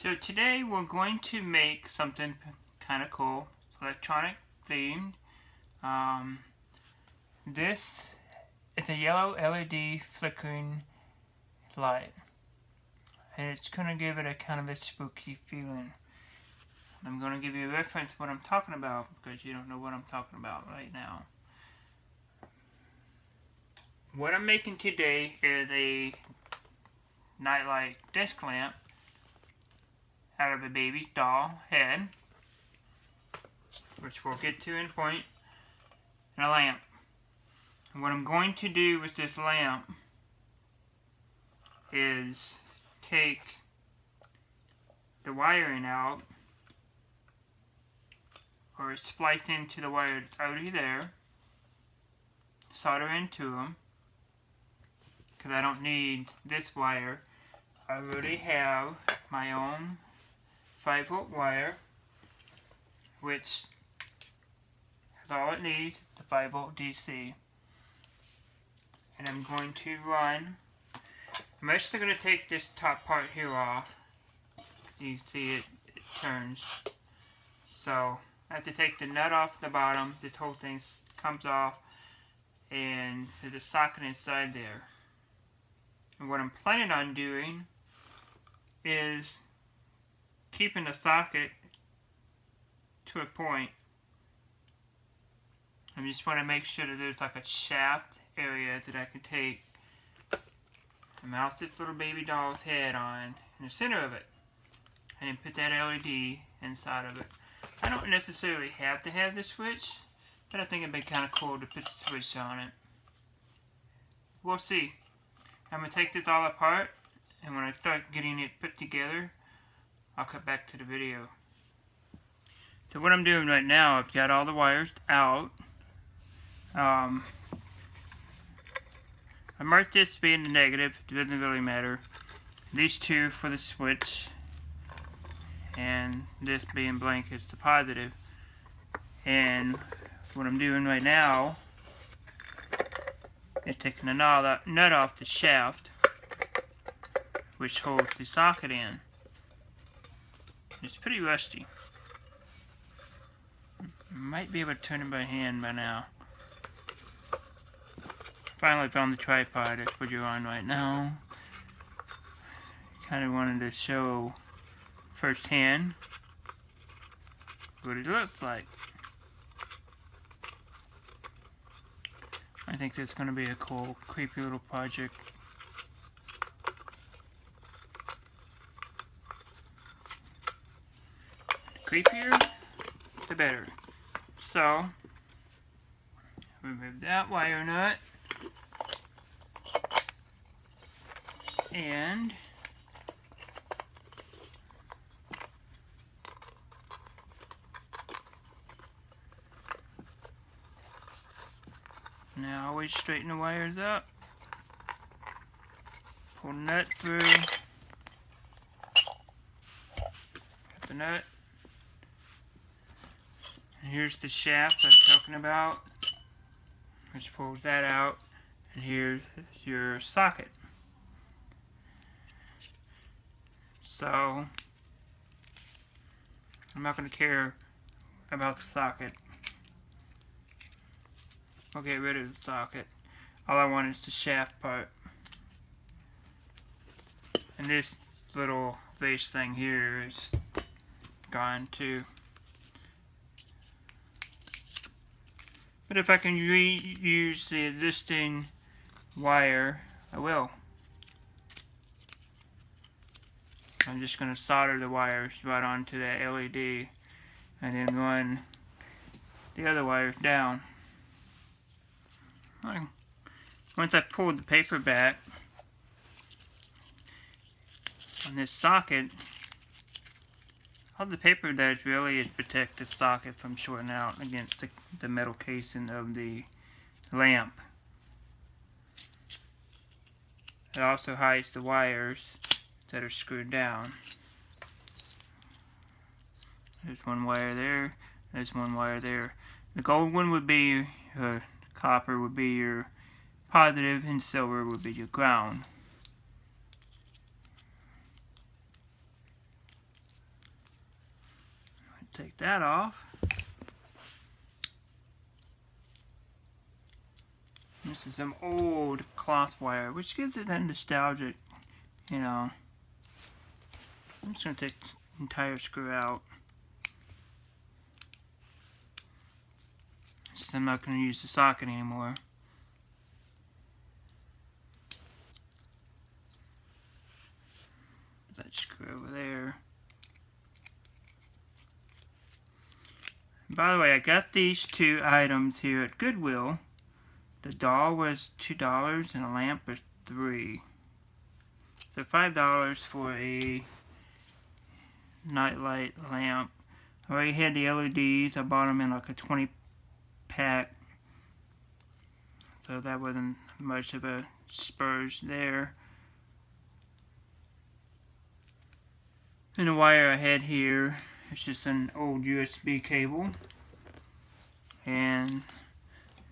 So today we're going to make something kind of cool, electronic themed. Um, this is a yellow LED flickering light, and it's going to give it a kind of a spooky feeling. I'm going to give you a reference to what I'm talking about because you don't know what I'm talking about right now. What I'm making today is a nightlight desk lamp out of a baby's doll head, which we'll get to in point, and a lamp. And what I'm going to do with this lamp is take the wiring out, or splice into the wire that's already there, solder into them, because I don't need this wire. I already have my own 5-volt wire, which has all it needs, the 5-volt DC. And I'm going to run, I'm actually going to take this top part here off. You see it turns. So I have to take the nut off the bottom, this whole thing comes off, and there's a socket inside there. And what I'm planning on doing is keeping the socket to a point. I just want to make sure that there's like a shaft area that I can take and mount this little baby doll's head on in the center of it, and then put that LED inside of it. I don't necessarily have to have the switch, but I think it'd be kind of cool to put the switch on it. We'll see. I'm going to take this all apart, and when I start getting it put together, I'll cut back to the video. So what I'm doing right now, I've got all the wires out. I marked this being the negative, it doesn't really matter. These two for the switch, and this being blank is the positive. And what I'm doing right now is taking the nut off the shaft, which holds the socket in. It's pretty rusty. Might be able to turn it by hand by now. Finally found the tripod, that's what you're on right now. Kind of wanted to show firsthand what it looks like. I think that's going to be a cool, creepy little project. The creepier, the better. So, remove that wire nut. And now always straighten the wires up. Pull the nut through. Cut the nut. And here's the shaft I was talking about, which pulls that out. And here's your socket. So, I'm not going to care about the socket. I'll get rid of the socket. All I want is the shaft part. And this little vase thing here is gone too. But if I can reuse the existing wire, I will. I'm just going to solder the wires right onto that LED and then run the other wires down. Once I pulled the paper back on this socket, all the paper does really is protect the socket from shorting out against the metal casing of the lamp. It also hides the wires that are screwed down. There's one wire there, there's one wire there. The gold one would be your copper, would be your positive, and silver would be your ground. Take that off. This is some old cloth wire, which gives it that nostalgic, you know. I'm just going to take the entire screw out. So I'm not going to use the socket anymore. Put that screw over there. By the way, I got these two items here at Goodwill. The doll was $2 and a lamp was $3. So $5 for a nightlight lamp. I already had the LEDs. I bought them in like a 20 pack. So that wasn't much of a spurge there. And the wire I had here, it's just an old USB cable. And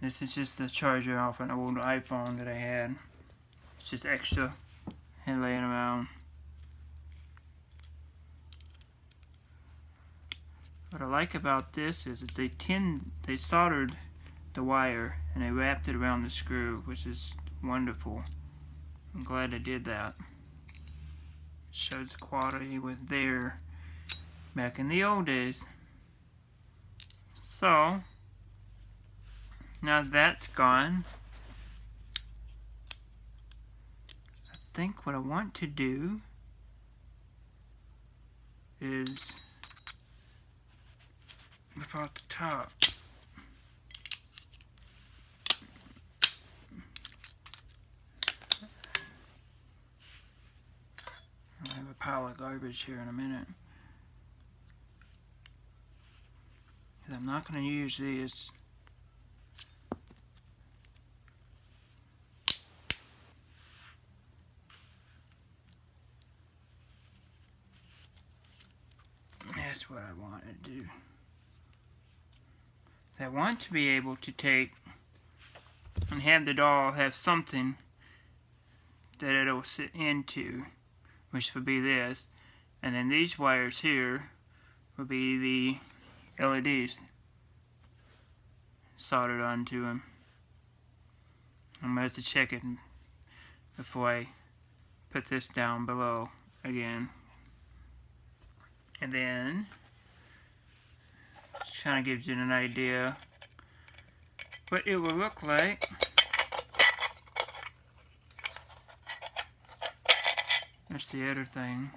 this is just the charger off an old iPhone that I had. It's just extra and laying around. What I like about this is that they soldered the wire and they wrapped it around the screw, which is wonderful. I'm glad they did that. Shows the quality with there back in the old days. So now that's gone, I think what I want to do is rip out the top. I'll have a pile of garbage here in a minute. Because I'm not going to use these. That's what I want to do. I want to be able to take and have the doll have something that it'll sit into, which would be this, and then these wires here will be the LEDs soldered onto them. I'm going to have to check it before I put this down below again. And then just kind of gives you an idea what it will look like. That's the other thing.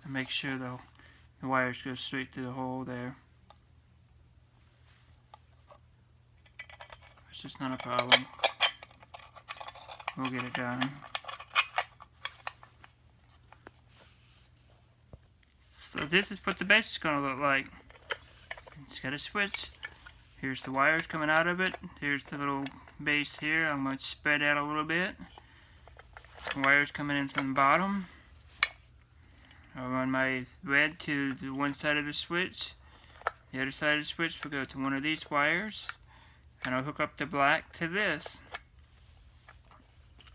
To make sure though the wires go straight through the hole there. It's just not a problem. We'll get it done. So this is what the base is going to look like. It's got a switch. Here's the wires coming out of it. Here's the little base here. I'm going to spread out a little bit. Wires coming in from the bottom. I'll run my red to the one side of the switch. The other side of the switch will go to one of these wires. And I'll hook up the black to this.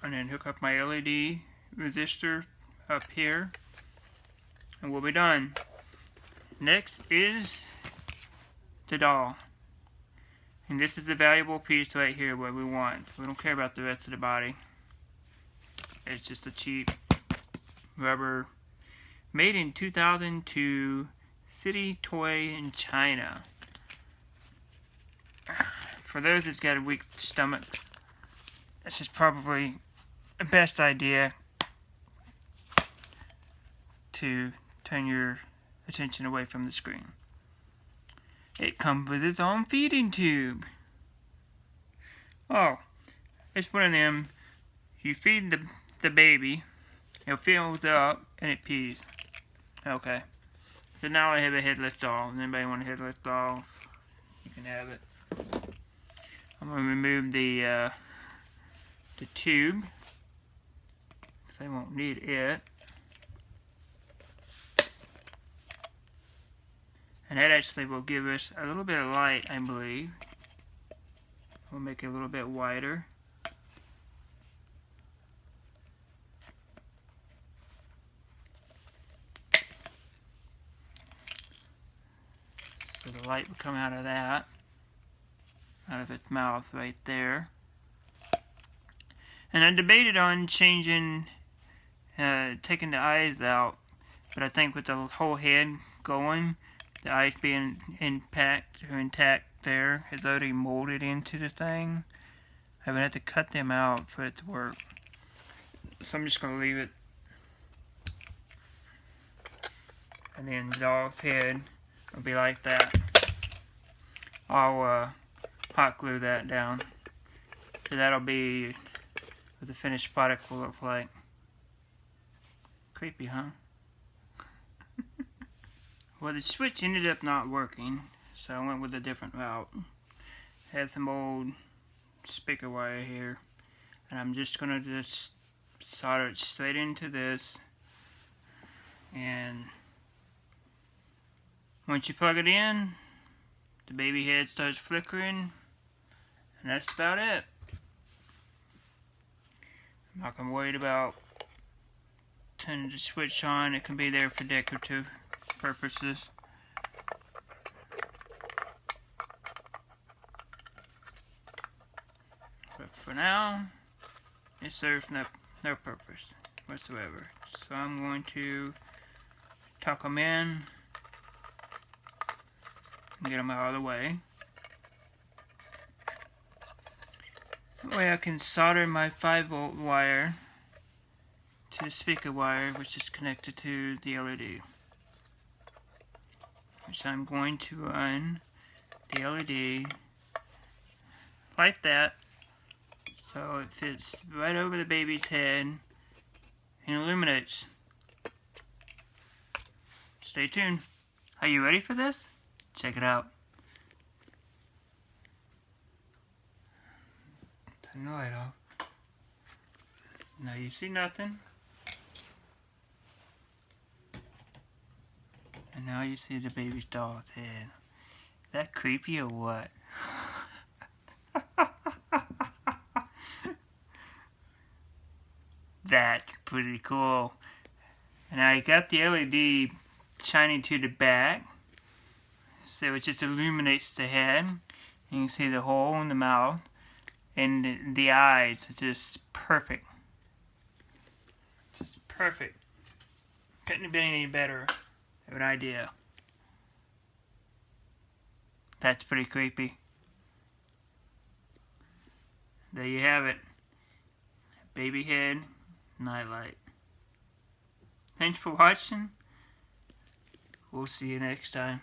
And then hook up my LED resistor up here. And we'll be done. Next is the doll. And this is the valuable piece right here, what we want. We don't care about the rest of the body. It's just a cheap rubber, made in 2002, City Toy in China. For those that's got a weak stomach, this is probably the best idea to turn your attention away from the screen. It comes with its own feeding tube. Oh, it's one of them. You feed the baby, it fills up, and it pees. Okay. So now I have a headless doll. Does anybody want a headless doll? You can have it. I'm going to remove the tube. I won't need it. And that actually will give us a little bit of light, I believe. We'll make it a little bit wider. So the light would come out of that, out of its mouth right there. And I debated on changing, taking the eyes out, but I think with the whole head going, the eyes being intact there, it's already molded into the thing. I would have to cut them out for it to work. So I'm just going to leave it. And then the dog's head will be like that. I'll hot glue that down. So that'll be what the finished product will look like. Creepy, huh? Well, the switch ended up not working, so I went with a different route. Had some old speaker wire here, and I'm just gonna just solder it straight into this. And once you plug it in, the baby head starts flickering, and that's about it. I'm not gonna worry about turning the switch on. It can be there for decorative purposes. But for now, it serves no purpose whatsoever. So I'm going to tuck them in and get them out of the way. That way I can solder my 5-volt wire to the speaker wire, which is connected to the LED. Which I'm going to run the LED like that, so it fits right over the baby's head and illuminates. Stay tuned. Are you ready for this? Check it out. Turn the light off. Now you see nothing. And now you see the baby's doll's head. Is that creepy or what? That's pretty cool. And I got the LED shining to the back, so it just illuminates the head. You can see the hole in the mouth, and the eyes are just perfect. Just perfect. Couldn't have been any better. Good idea. That's pretty creepy. There you have it. Baby head, nightlight. Thanks for watching. We'll see you next time.